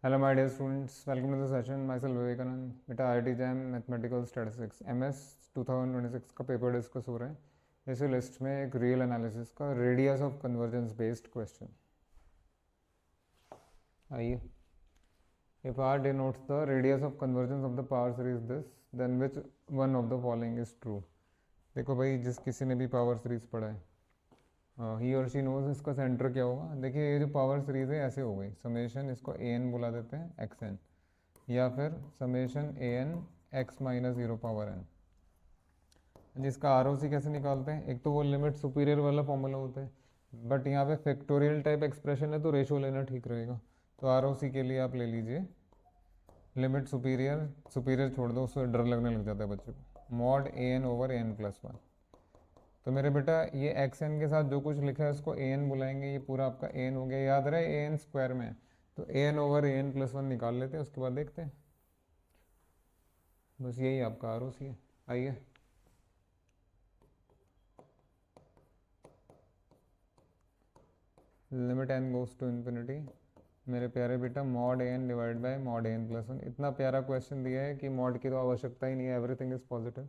Hello my dear students, welcome to the session. Myself Vivekanand. बेटा IIT JAM mathematical statistics MS 2026 का paper discuss हो रहा है। इसी लिस्ट में एक रियल एनालिसिस का radius of convergence based question. आइए, if R denotes the radius of convergence of the power series this, then which one of the following is true? देखो भाई, जिस किसी ने भी पावर सीरीज पढ़ा है, ही और शी नोज इसका सेंटर क्या होगा। देखिए, ये जो पावर सीरीज है ऐसे हो गई, समेशन इसको an बुला देते हैं xn, या फिर summation an x minus 0 power n। जिसका ROC कैसे निकालते हैं, एक तो वो लिमिट सुपीरियर वाला फॉर्मूला होता है, बट यहाँ पे फैक्टोरियल टाइप एक्सप्रेशन है तो रेशो लेना ठीक रहेगा। तो ROC के लिए आप ले लीजिए लिमिट सुपीरियर, सुपीरियर छोड़ दो, उससे डर लगने लग जाता है बच्चे को, मॉड an ओवर an+1। तो मेरे बेटा ये xn के साथ जो कुछ लिखा है उसको an बुलाएंगे, ये पूरा आपका an हो गया। याद रहे an स्क्वायर में है, तो an ओवर an+1 निकाल लेते हैं, उसके बाद देखते हैं। बस यही आपका ROC है। आइए, limit n goes to infinity. मेरे प्यारे बेटा mod an divide by mod an+1। इतना प्यारा क्वेश्चन दिया है कि मॉड की तो आवश्यकता ही नहीं है, एवरीथिंग इज पॉजिटिव।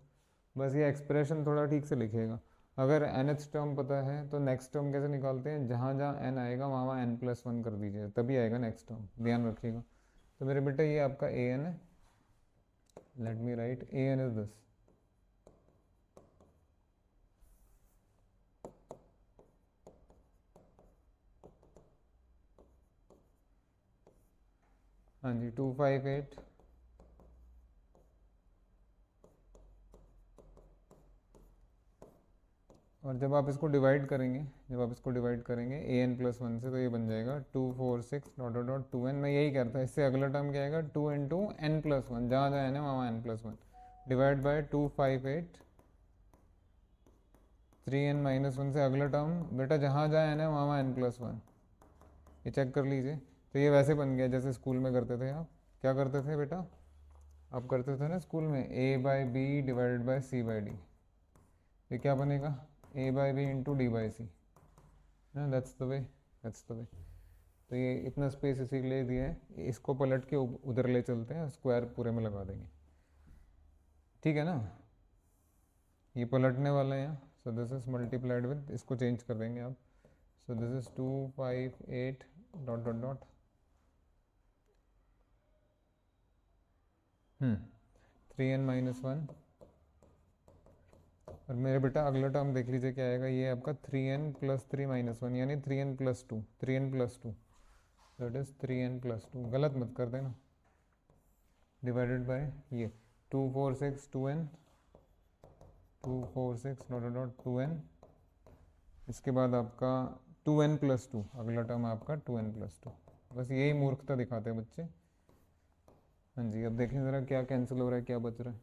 बस ये एक्सप्रेशन थोड़ा ठीक से लिखिएगा। अगर nth टर्म पता है तो नेक्स्ट टर्म कैसे निकालते हैं, जहाँ जहाँ n आएगा वहाँ वहाँ n+1 कर दीजिए, तभी आएगा नेक्स्ट टर्म, ध्यान रखिएगा। तो मेरे बेटा ये आपका an है। Let me right an is this. हाँ जी, 258। और जब आप इसको डिवाइड करेंगे, an+1 से, तो ये बन जाएगा 246 डॉट डॉट डॉट 2n। मैं यही कहता है, इससे अगला टर्म क्या आएगा, 2 इंटू n+1, जहाँ जहाँ n है वहाँ n+1 डिवाइड बाय 258 3n-1 से अगला टर्म बेटा जहाँ जहाँ n है वहाँ वहाँ n+1। ये चेक कर लीजिए। तो ये वैसे बन गया जैसे स्कूल में करते थे। आप क्या करते थे बेटा, आप करते थे ना स्कूल में a/b डिवाइडेड बाय c/d। ये क्या बनेगा, a/b इंटू d/c ना। That's the way, that's the way. तो ये इतना स्पेस इसीलिए दिया है, इसको पलट के उधर ले चलते हैं, स्क्वायर पूरे में लगा देंगे, ठीक है ना। ये पलटने वाला है यहाँ, सो दिस इज मल्टीप्लाइड विद, इसको चेंज कर देंगे आप। सो this is 258 dot dot dot 3n-1। और मेरे बेटा अगला टर्म देख लीजिए क्या आएगा, ये आपका 3n+3-1, यानी 3n+2, 3n+2, that is 3n+2। गलत मत कर देना, डिवाइडेड बाय ये 246 2n, 246 डॉट डॉट 2n। इसके बाद आपका 2n+2, अगला टर्म आपका 2n+2। बस यही मूर्खता दिखाते हैं बच्चे। हाँ जी, अब देखें ज़रा क्या कैंसिल हो रहा है, क्या बच रहा है।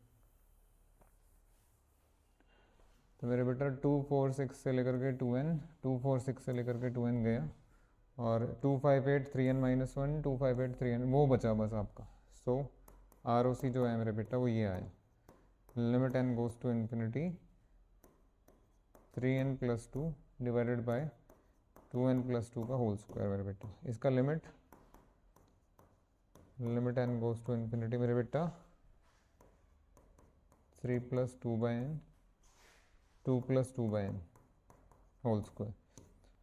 तो मेरे बेटा 246 से लेकर के 2n, 246 से लेकर के 2n गया, और 258 3n-1, 258 3n वो बचा बस आपका। सो ROC जो है मेरे बेटा वो ये आया, limit n goes to infinity 3n+2 divided by 2n+2 का होल स्क्वायर मेरे बेटा। इसका limit n goes to infinity मेरे बेटा 3+2/n, 2+2/n होल स्क्वायर।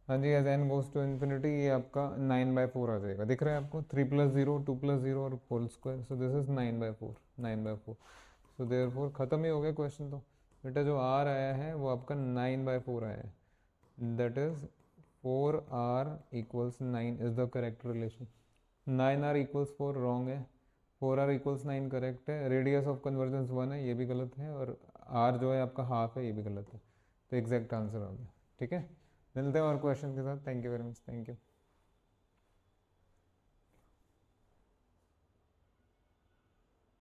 हाँ जी, as n goes to infinity ये आपका 9/4 आ जाएगा। दिख रहा है आपको, 3+0 2+0 और whole square. So this is 9/4, 9/4। So therefore खत्म ही हो गया क्वेश्चन। तो बेटा जो R आया है वो आपका 9/4 आया है, that is 4R equals 9 is the correct relation. 9R equals 4 wrong है, 4R इक्वल्स 9 करेक्ट है। रेडियस ऑफ कन्वर्जेंस 1 है, ये भी गलत है, और R जो है आपका हाफ है, ये भी गलत है। तो एग्जैक्ट आंसर आ गया, ठीक है। मिलते हैं और क्वेश्चन के साथ। Thank you very much, thank you.